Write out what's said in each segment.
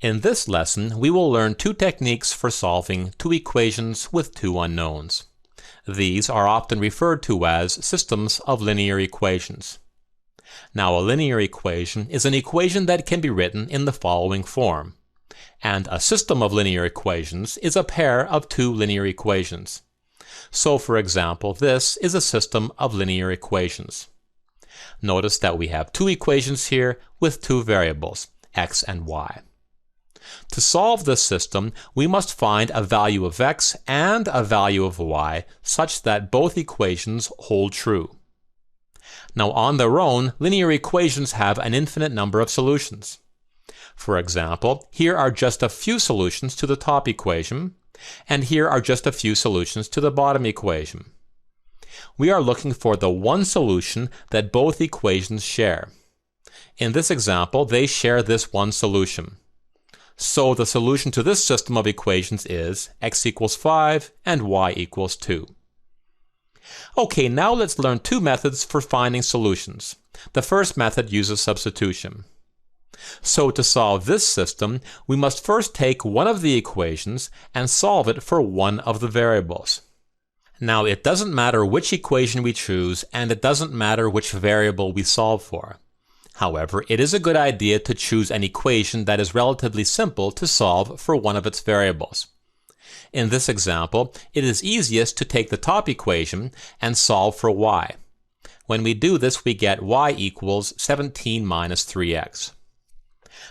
In this lesson, we will learn two techniques for solving two equations with two unknowns. These are often referred to as systems of linear equations. Now, a linear equation is an equation that can be written in the following form, and a system of linear equations is a pair of two linear equations. So, for example, this is a system of linear equations. Notice that we have two equations here with two variables, x and y. To solve this system, we must find a value of x and a value of y such that both equations hold true. Now, on their own, linear equations have an infinite number of solutions. For example, here are just a few solutions to the top equation, and here are just a few solutions to the bottom equation. We are looking for the one solution that both equations share. In this example, they share this one solution. So the solution to this system of equations is x equals 5 and y equals 2. Okay, now let's learn two methods for finding solutions. The first method uses substitution. So to solve this system, we must first take one of the equations and solve it for one of the variables. Now, it doesn't matter which equation we choose, and it doesn't matter which variable we solve for. However, it is a good idea to choose an equation that is relatively simple to solve for one of its variables. In this example, it is easiest to take the top equation and solve for y. When we do this, we get y equals 17 minus 3x.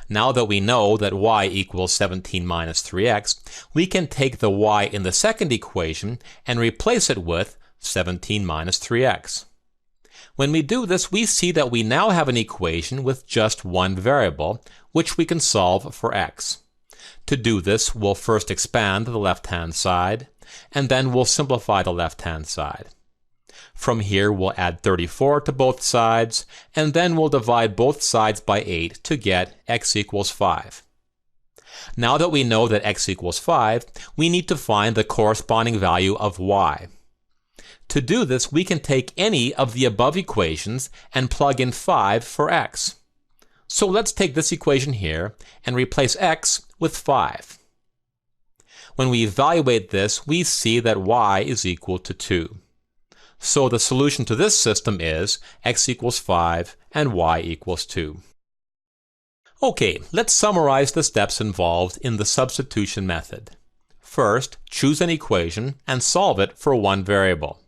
Now that we know that y equals 17 minus 3x, we can take the y in the second equation and replace it with 17 minus 3x. When we do this, we see that we now have an equation with just one variable, which we can solve for x. To do this, we'll first expand the left-hand side, and then we'll simplify the left-hand side. From here, we'll add 34 to both sides, and then we'll divide both sides by 8 to get x equals 5. Now that we know that x equals 5, we need to find the corresponding value of y. To do this, we can take any of the above equations and plug in 5 for x. So let's take this equation here and replace x with 5. When we evaluate this, we see that y is equal to 2. So the solution to this system is x equals 5 and y equals 2. Okay, let's summarize the steps involved in the substitution method. First, choose an equation and solve it for one variable.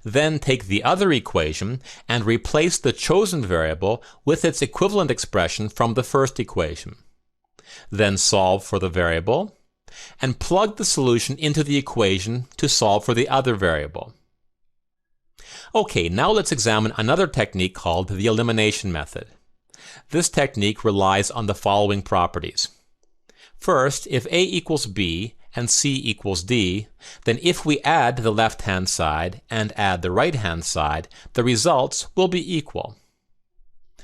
Then take the other equation and replace the chosen variable with its equivalent expression from the first equation. Then solve for the variable, and plug the solution into the equation to solve for the other variable. Okay, now let's examine another technique called the elimination method. This technique relies on the following properties. First, if A equals B and C equals D, then if we add the left-hand side and add the right-hand side, the results will be equal.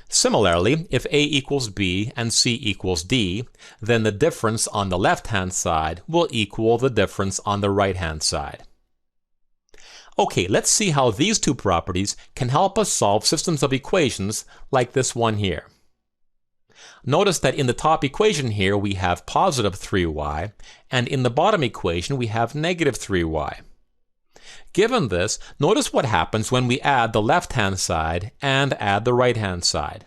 Similarly, if A equals B and C equals D, then the difference on the left-hand side will equal the difference on the right-hand side. Okay, let's see how these two properties can help us solve systems of equations like this one here. Notice that in the top equation here we have positive 3y, and in the bottom equation we have negative 3y. Given this, notice what happens when we add the left-hand side and add the right-hand side.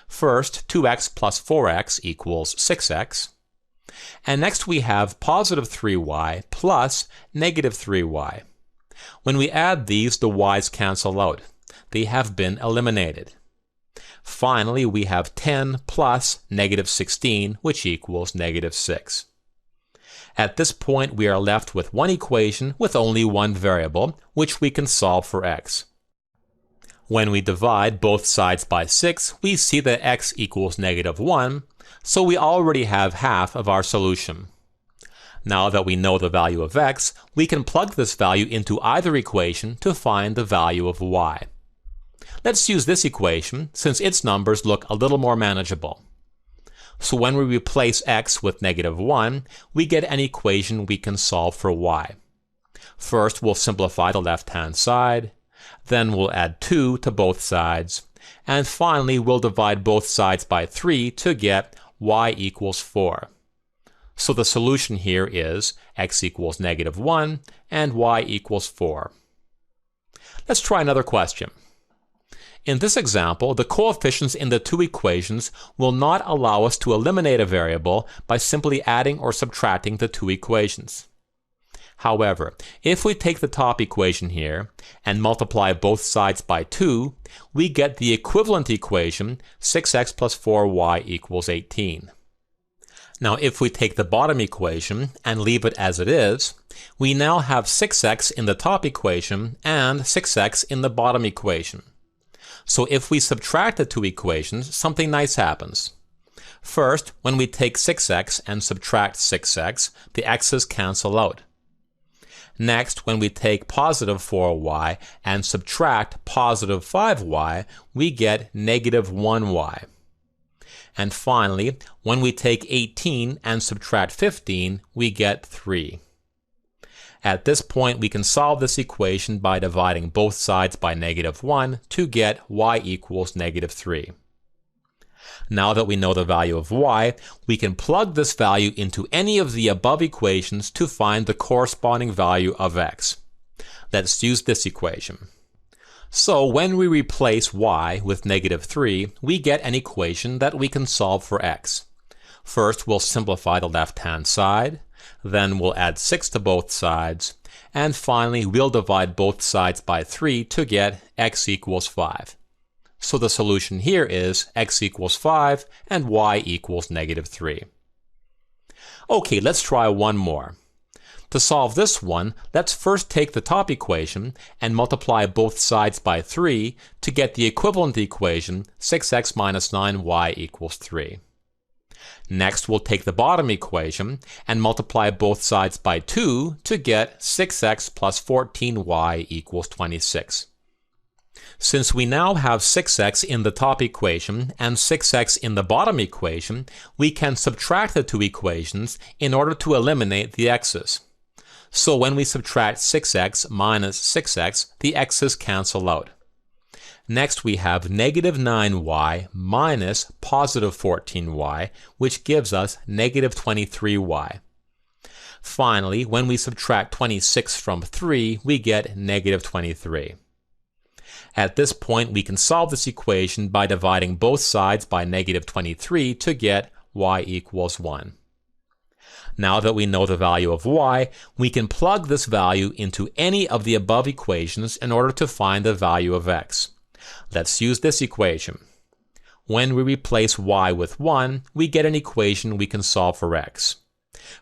First, 2x plus 4x equals 6x, and next we have positive 3y plus negative 3y. When we add these, the y's cancel out. They have been eliminated. Finally, we have 10 plus negative 16, which equals negative 6. At this point, we are left with one equation with only one variable, which we can solve for x. When we divide both sides by 6, we see that x equals negative 1, so we already have half of our solution. Now that we know the value of x, we can plug this value into either equation to find the value of y. Let's use this equation, since its numbers look a little more manageable. So when we replace x with negative 1, we get an equation we can solve for y. First, we'll simplify the left-hand side, then we'll add 2 to both sides, and finally we'll divide both sides by 3 to get y equals 4. So the solution here is x equals -1 and y equals 4. Let's try another question. In this example, the coefficients in the two equations will not allow us to eliminate a variable by simply adding or subtracting the two equations. However, if we take the top equation here and multiply both sides by 2, we get the equivalent equation 6x plus 4y equals 18. Now if we take the bottom equation and leave it as it is, we now have 6x in the top equation and 6x in the bottom equation. So if we subtract the two equations, something nice happens. First, when we take 6x and subtract 6x, the x's cancel out. Next, when we take positive 4y and subtract positive 5y, we get -1y. And finally, when we take 18 and subtract 15, we get 3. At this point, we can solve this equation by dividing both sides by -1 to get y equals -3. Now that we know the value of y, we can plug this value into any of the above equations to find the corresponding value of x. Let's use this equation. So when we replace y with -3, we get an equation that we can solve for x. First, we'll simplify the left-hand side, then we'll add 6 to both sides, and finally we'll divide both sides by 3 to get x equals 5. So the solution here is x equals 5 and y equals -3. Okay, let's try one more. To solve this one, let's first take the top equation and multiply both sides by 3 to get the equivalent equation 6x minus 9y equals 3. Next, we'll take the bottom equation and multiply both sides by 2 to get 6x plus 14y equals 26. Since we now have 6x in the top equation and 6x in the bottom equation, we can subtract the two equations in order to eliminate the x's. So when we subtract 6x minus 6x, the x's cancel out. Next we have -9y minus positive 14y, which gives us -23y. Finally, when we subtract 26 from 3, we get -23. At this point, we can solve this equation by dividing both sides by -23 to get y equals 1. Now that we know the value of y, we can plug this value into any of the above equations in order to find the value of x. Let's use this equation. When we replace y with 1, we get an equation we can solve for x.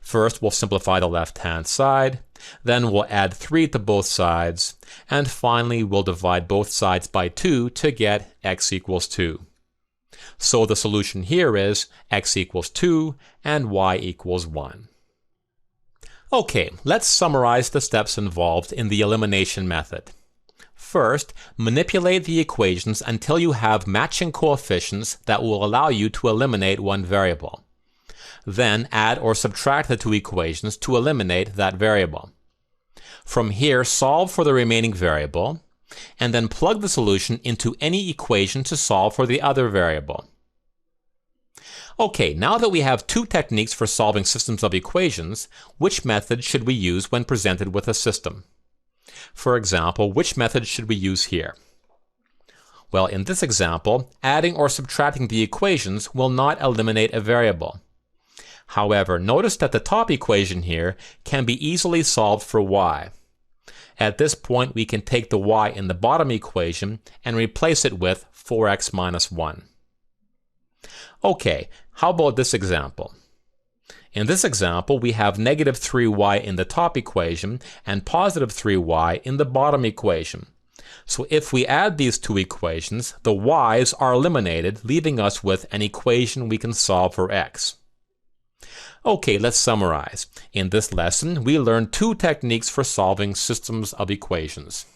First, we'll simplify the left-hand side, then we'll add 3 to both sides, and finally we'll divide both sides by 2 to get x equals 2. So the solution here is x equals 2 and y equals 1. Okay, let's summarize the steps involved in the elimination method. First, manipulate the equations until you have matching coefficients that will allow you to eliminate one variable. Then add or subtract the two equations to eliminate that variable. From here, solve for the remaining variable, and then plug the solution into any equation to solve for the other variable. Okay, now that we have two techniques for solving systems of equations, which method should we use when presented with a system? For example, which method should we use here? Well, in this example, adding or subtracting the equations will not eliminate a variable. However, notice that the top equation here can be easily solved for y. At this point, we can take the y in the bottom equation and replace it with 4x minus 1. Okay, how about this example? In this example, we have -3y in the top equation and positive 3y in the bottom equation. So if we add these two equations, the y's are eliminated, leaving us with an equation we can solve for x. Okay, let's summarize. In this lesson, we learned two techniques for solving systems of equations.